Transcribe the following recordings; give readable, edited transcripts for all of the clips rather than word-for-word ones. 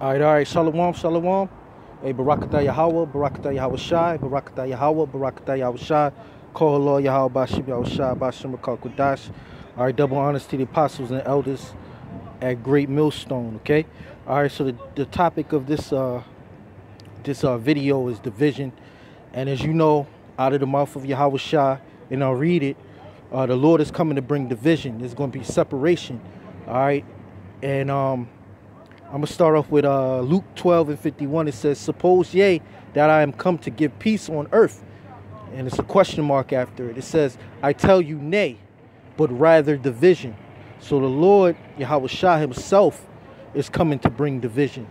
All right, shalom, shalom. Hey, Barakatah Yahweh, Barakatah Yahweh Shai, Barakatah Yahweh, Barakatah Yahweh Shai, Call Allah Yahweh Bashim Yahweh Shai, Bashim Rakal Kudash. All right, double honors to the apostles and elders at Great Millstone, okay? All right, so the topic of this video is division. And as you know, out of the mouth of Yahweh Shai, and I'll read it, the Lord is coming to bring division. There's going to be separation, all right? And I'm going to start off with Luke 12:51. It says, suppose ye that I am come to give peace on earth. And it's a question mark after it. It says, I tell you nay, but rather division. So the Lord, Yahweh Shah himself, is coming to bring division.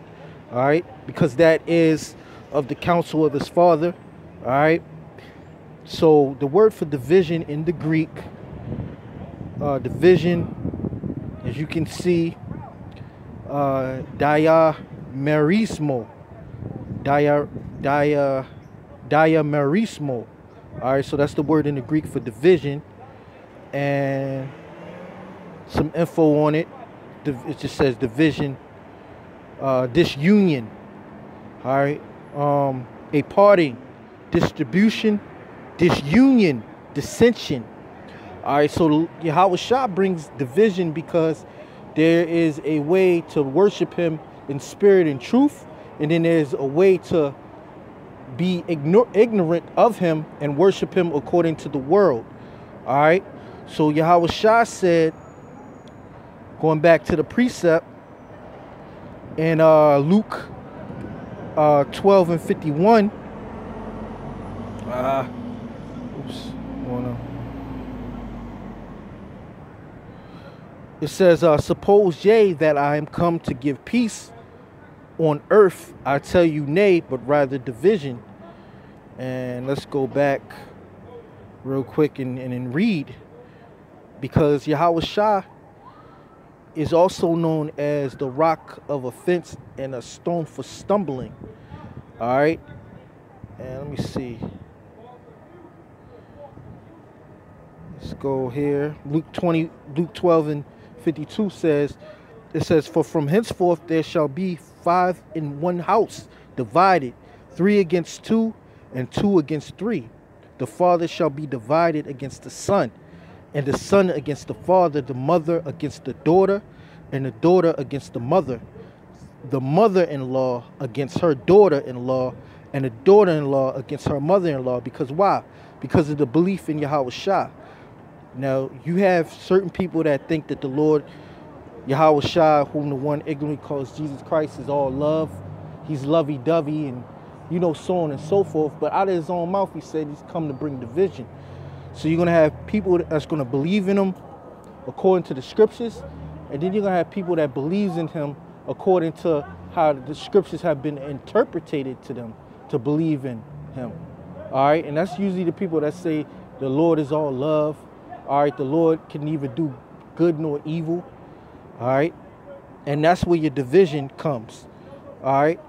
All right? Because that is of the counsel of his Father. All right? So the word for division in the Greek, division, as you can see, diamerismo, diamerismo. All right, so that's the word in the Greek for division, and some info on it. It just says division, disunion. All right, a parting, distribution, disunion, dissension. All right, so Yahweh Shah brings division because there is a way to worship him in spirit and truth, and then there's a way to be ignorant of him and worship him according to the world. All right, so Yahweh Shah said, going back to the precept in Luke 12:51. It says, suppose ye that I am come to give peace on earth. I tell you nay, but rather division. And let's go back real quick and read. Because Yahweh Shah is also known as the rock of offense and a stone for stumbling. All right. And let me see. Let's go here. Luke 12:52 says, it says, for from henceforth there shall be 5 in one house, divided, 3 against 2, and 2 against 3. The father shall be divided against the son, and the son against the father, the mother against the daughter, and the daughter against the mother-in-law against her daughter-in-law, and the daughter-in-law against her mother-in-law. Because why? Because of the belief in Yahweh Shah. Now, you have certain people that think that the Lord, Yahweh Shah, whom the one ignorantly calls Jesus Christ, is all love. He's lovey-dovey and, you know, so on and so forth. But out of his own mouth, he said he's come to bring division. So you're going to have people that's going to believe in him according to the scriptures. And then you're going to have people that believes in him according to how the scriptures have been interpreted to them to believe in him. All right. And that's usually the people that say the Lord is all love. All right. The Lord can neither do good nor evil. All right. And that's where your division comes. All right.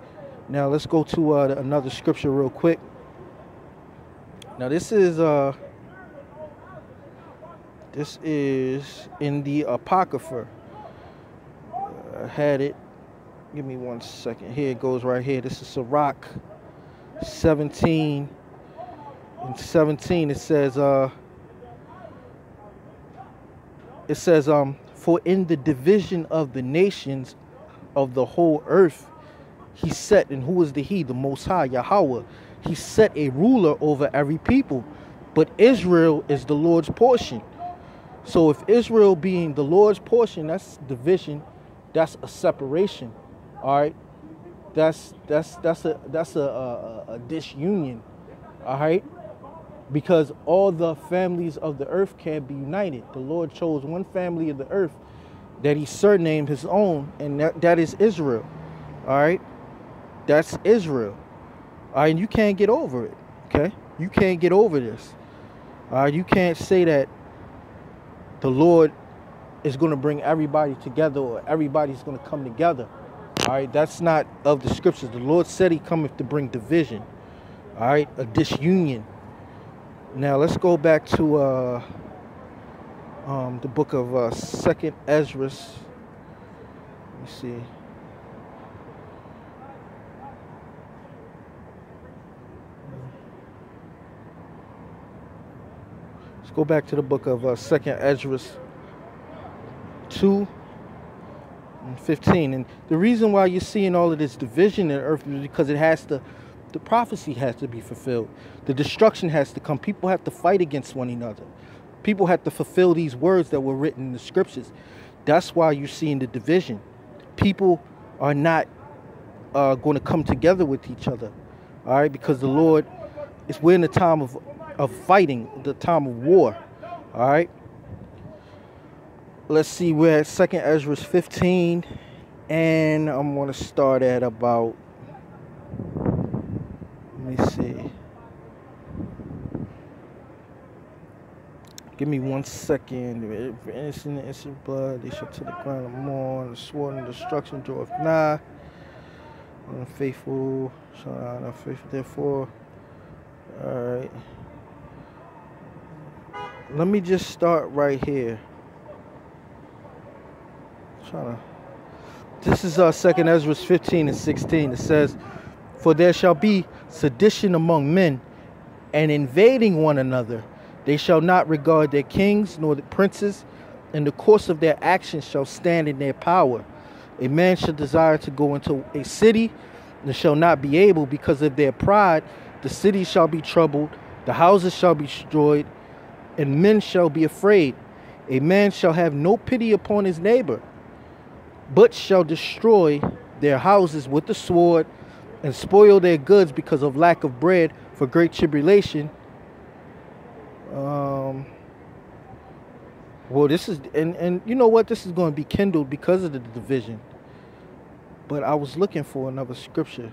Now let's go to another scripture real quick. Now this is in the Apocrypha. I had it. Give me 1 second. Here it goes right here. This is Sirach 17:17. It says, for in the division of the nations of the whole earth, he set, and who is the he? The Most High, Yahweh. He set a ruler over every people, but Israel is the Lord's portion. So if Israel being the Lord's portion, that's division, that's a separation. All right, that's a disunion. All right, because all the families of the earth can't be united. The Lord chose one family of the earth that he surnamed his own, and that is Israel. All right, that's Israel. All right, and you can't get over it. Okay, you can't get over this. All right, you can't say that the Lord is going to bring everybody together or everybody's going to come together. All right, that's not of the scriptures. The Lord said he cometh to bring division. All right, a disunion. Now let's go back to the book of 2nd Ezra. Let me see. go back to the book of 2nd Ezra 2 and 15. And the reason why you're seeing all of this division in earth is because the prophecy has to be fulfilled. The destruction has to come. People have to fight against one another. People have to fulfill these words that were written in the scriptures. That's why you're seeing the division. People are not going to come together with each other. All right, because the Lord we're in the time of fighting, the time of war. All right. Let's see, we're at 2nd Ezra 15, and I'm going to start at about, let me see. Give me 1 second. Innocent blood, they shall to the ground and mourn. The sword and destruction draweth nigh. Unfaithful shall not faithful. Therefore, all right. Let me just start right here. This is 2nd Ezra 15 and 16. It says, "For there shall be sedition among men, and invading one another. They shall not regard their kings nor the princes, and the course of their actions shall stand in their power. A man shall desire to go into a city, and shall not be able, because of their pride. The city shall be troubled, the houses shall be destroyed, and men shall be afraid. A man shall have no pity upon his neighbor, but shall destroy their houses with the sword, and spoil their goods because of lack of bread for great tribulation." Well, this is, and you know what? This is going to be kindled because of the division. But I was looking for another scripture.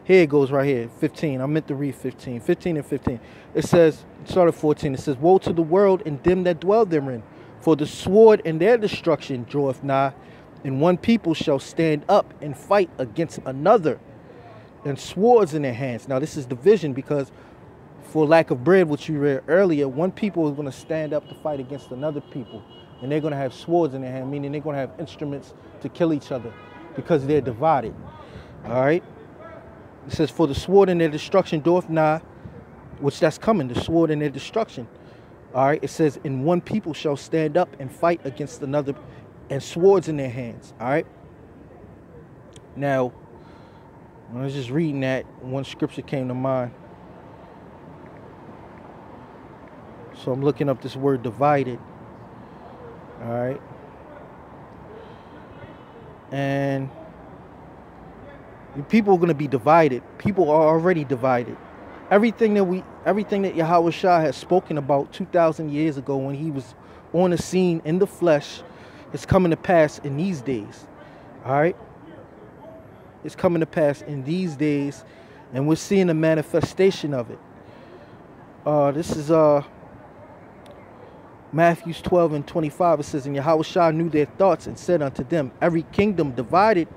Here it goes right here, 15. I meant to read 15. 15 and 15. It says, start at 14. It says, "Woe to the world and them that dwell therein, for the sword and their destruction draweth nigh, and one people shall stand up and fight against another, and swords in their hands." Now this is division because for lack of bread, which you read earlier, one people is going to stand up to fight against another people, and they're going to have swords in their hand, meaning they're going to have instruments to kill each other because they're divided. All right. It says, "For the sword and their destruction doth nigh," which that's coming, the sword and their destruction. All right. It says, "And one people shall stand up and fight against another, and swords in their hands." All right. Now, when I was just reading that, one scripture came to mind. So I'm looking up this word divided. All right. And people are going to be divided. People are already divided. Everything that Yahweh Shah has spoken about 2,000 years ago when he was on the scene in the flesh is coming to pass in these days. All right. It's coming to pass in these days, and we're seeing a manifestation of it. This is Matthew 12 and 25. It says, "And Yahweh Shah knew their thoughts and said unto them, Every kingdom divided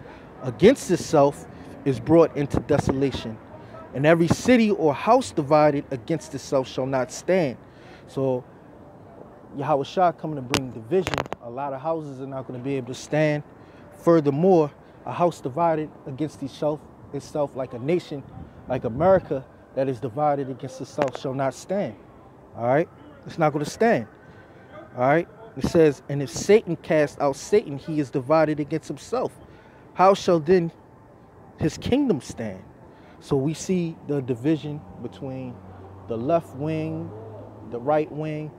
against itself is brought into desolation, and every city or house divided against itself shall not stand." So Yahweh Shah coming to bring division. A lot of houses are not going to be able to stand. Furthermore, a house divided against itself like a nation, like America, that is divided against itself shall not stand. All right? It's not going to stand. All right? It says, "And if Satan cast out Satan, he is divided against himself. How shall then his kingdom stand?" So we see the division between the left wing, the right wing,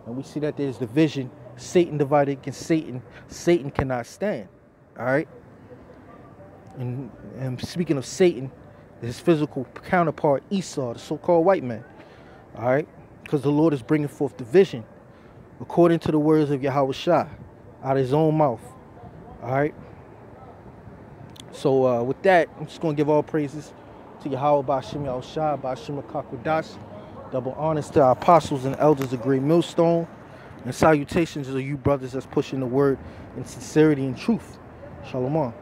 and we see that there's division. Satan divided against Satan. Satan cannot stand. All right? And speaking of Satan, his physical counterpart Esau, the so-called white man. All right? Because the Lord is bringing forth division according to the words of Yahweh Shah out of his own mouth. All right? So with that, I'm just going to give all praises to Yahweh Ba'ashim Yahweh Shah, Ba'ashim Kakwadash. Double honors to our apostles and elders of Great Millstone. And salutations to you brothers that's pushing the word in sincerity and truth. Shalom.